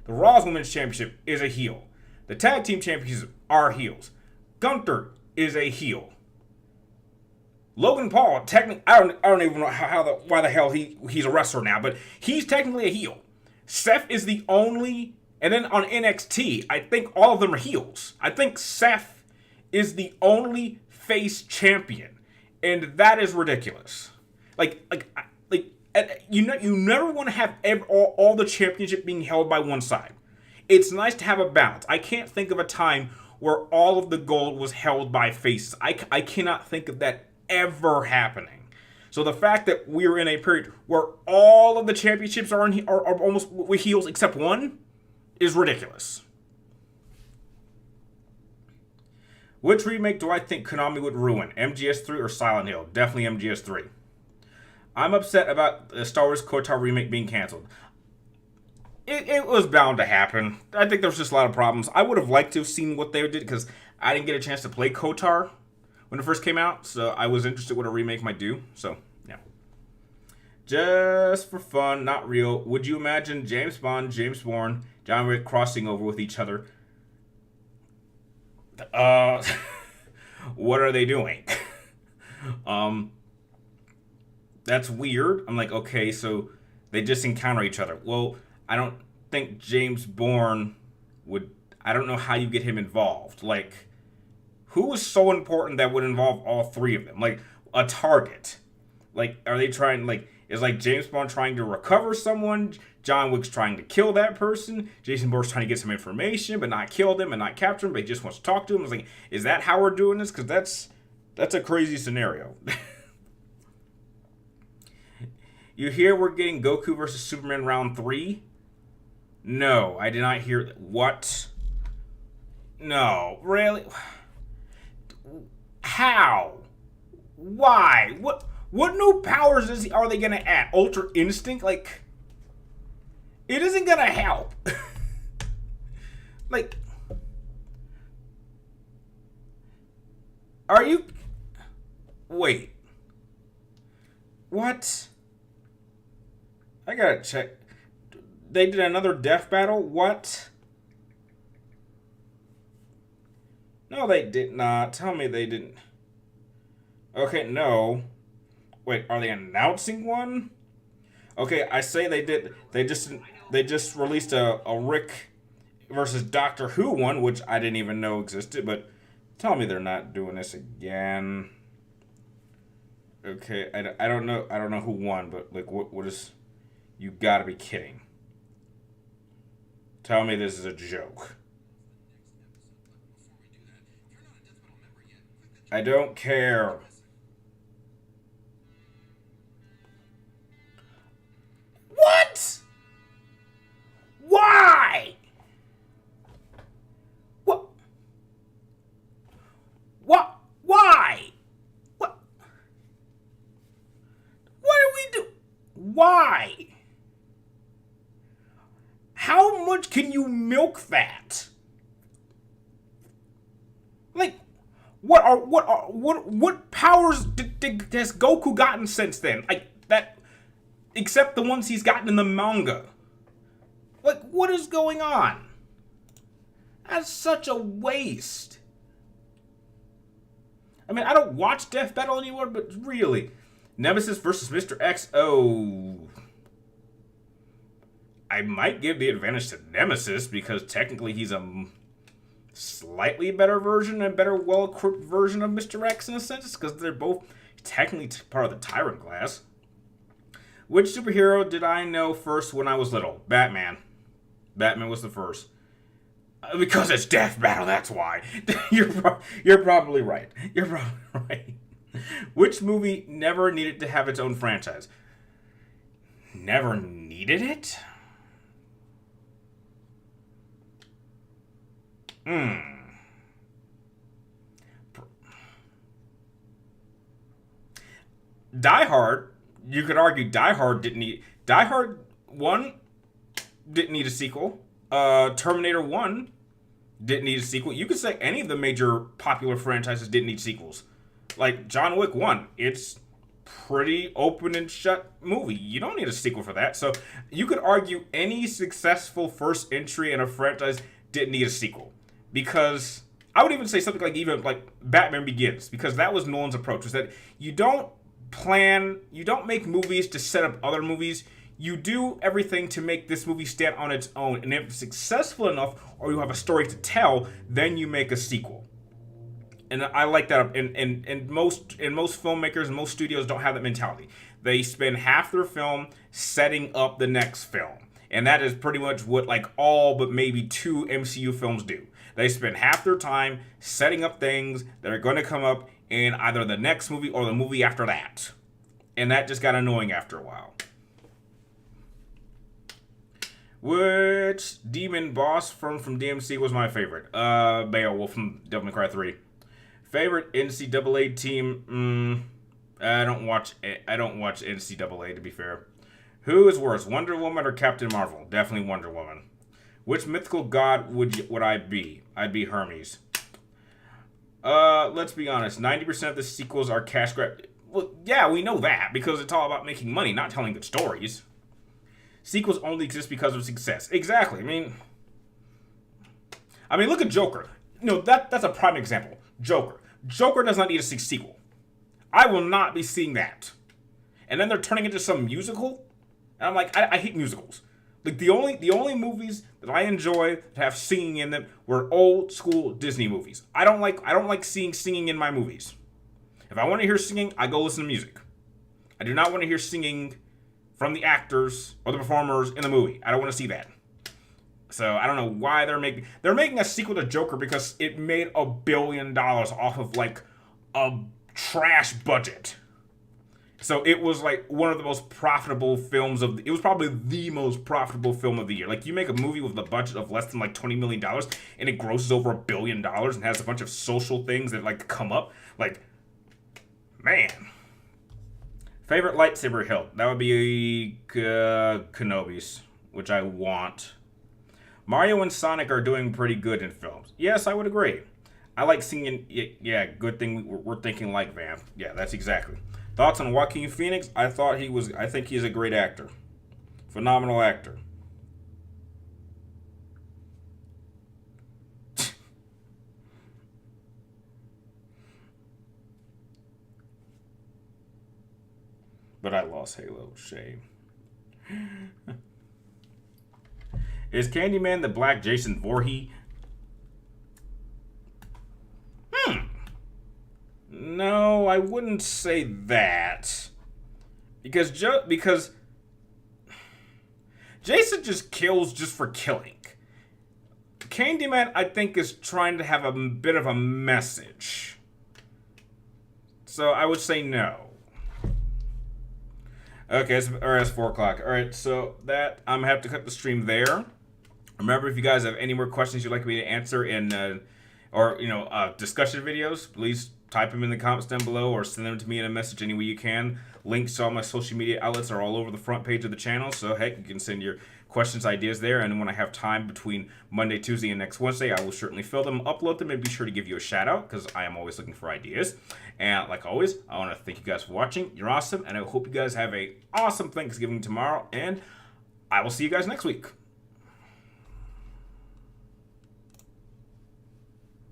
The Raw's Women's Championship is a heel. The Tag Team Championships are heels. Gunther is a heel. Logan Paul, technically, I don't even know why the hell he's a wrestler now, but he's technically a heel. Seth is the only, and then on NXT, I think all of them are heels. I think Seth is the only face champion, and that is ridiculous. You never want to have all the championship being held by one side. It's nice to have a balance. I can't think of a time where all of the gold was held by faces. I cannot think of that ever happening. So the fact that we're in a period where all of the championships are almost with heels except one is ridiculous. Which remake do I think Konami would ruin? MGS3 or Silent Hill? Definitely MGS3. I'm upset about the Star Wars KOTOR remake being canceled. It was bound to happen. I think there was just a lot of problems. I would have liked to have seen what they did, because I didn't get a chance to play KOTOR when it first came out, so I was interested what a remake might do. So, yeah. Just for fun, not real. Would you imagine James Bond, James Bourne, John Wick crossing over with each other? What are they doing? That's weird. I'm like, okay, so they just encounter each other. Well, I don't think James Bourne would. I don't know how you get him involved. Like, who is so important that would involve all three of them? Like, a target. Like, are they trying, like, is like James Bond trying to recover someone? John Wick's trying to kill that person. Jason Bourne's trying to get some information, but not kill them and not capture them, but he just wants to talk to them. It's like, is that how we're doing this? Because that's a crazy scenario. You hear we're getting Goku versus Superman round 3? No, I did not hear that. What? No, really? How? Why? What new powers are they gonna add? Ultra Instinct? Like, it isn't gonna help. Like, are you? Wait. What? I gotta check. They did another death battle? What? No, they did not. Tell me they didn't. Okay, no. Wait, are they announcing one? Okay, I say they did. They just released a Rick versus Doctor Who one, which I didn't even know existed. But tell me they're not doing this again. Okay, I don't know who won, but like what is? You gotta be kidding. Tell me this is a joke. I don't care. What? Why? What? What? Why? What? What do we do? Why? How much can you milk that? Like, what powers has Goku gotten since then? Like that, except the ones he's gotten in the manga. Like, what is going on? That's such a waste. I mean, I don't watch Death Battle anymore, but really. Nemesis versus Mr. X. Oh. I might give the advantage to Nemesis because technically he's a slightly better version and better, well-equipped version of Mr. X in a sense, because they're both technically part of the Tyrant class. Which superhero did I know first when I was little? Batman. Batman was the first. Because it's Death Battle, that's why. You're probably right. You're probably right. Which movie never needed to have its own franchise? Never needed it? Die Hard, you could argue Die Hard didn't need... Die Hard 1 didn't need a sequel. Terminator 1 didn't need a sequel. You could say any of the major popular franchises didn't need sequels. Like John Wick 1, it's pretty open and shut movie. You don't need a sequel for that. So you could argue any successful first entry in a franchise didn't need a sequel. Because I would even say something like even like Batman Begins, because that was Nolan's approach, was that you don't make movies to set up other movies. You do everything to make this movie stand on its own. And if it's successful enough or you have a story to tell, then you make a sequel. And I like that. And most filmmakers and most studios don't have that mentality. They spend half their film setting up the next film. And that is pretty much what like all but maybe 2 MCU films do. They spend half their time setting up things that are going to come up in either the next movie or the movie after that. And that just got annoying after a while. Which demon boss from DMC was my favorite? Beowulf from Devil May Cry 3. Favorite NCAA team? I don't watch NCAA, to be fair. Who is worse, Wonder Woman or Captain Marvel? Definitely Wonder Woman. Which mythical god would I be? I'd be Hermes. Let's be honest. 90% of the sequels are cash grab. Well, yeah, we know that because it's all about making money, not telling good stories. Sequels only exist because of success. Exactly. I mean, look at Joker. No, that's a prime example. Joker. Joker does not need a sequel. I will not be seeing that. And then they're turning it into some musical. And I'm like, I hate musicals. Like the only movies that I enjoy that have singing in them were old school Disney movies. I don't like seeing singing in my movies. If I want to hear singing, I go listen to music. I do not want to hear singing from the actors or the performers in the movie. I don't want to see that. So I don't know why they're making a sequel to Joker because it made $1 billion off of like a trash budget. So it was like one of the most profitable films it was probably the most profitable film of the year. Like you make a movie with a budget of less than like $20 million and it grosses over $1 billion and has a bunch of social things that like come up. Like, man. Favorite lightsaber hilt? That would be Kenobi's, which I want. Mario and Sonic are doing pretty good in films. Yes, I would agree. I like singing. Yeah, good thing we're thinking like Vamp. Yeah, that's exactly. Thoughts on Joaquin Phoenix? I think he's a great actor. Phenomenal actor. But I lost Halo. Shame. Is Candyman the black Jason Voorhees? No, I wouldn't say that. Because Jason just kills just for killing. Candyman, I think, is trying to have a bit of a message. So I would say no. Okay, it's 4 o'clock. All right, so that I'm gonna have to cut the stream there. Remember, if you guys have any more questions you'd like me to answer in, discussion videos, please type them in the comments down below or send them to me in a message any way you can. Links to all my social media outlets are all over the front page of the channel, so heck, you can send your questions, ideas there, and when I have time between Monday, Tuesday, and next Wednesday, I will certainly fill them, upload them, and be sure to give you a shout out because I am always looking for ideas. And like always, I want to thank you guys for watching. You're awesome, and I hope you guys have a awesome Thanksgiving tomorrow, and I will see you guys next week.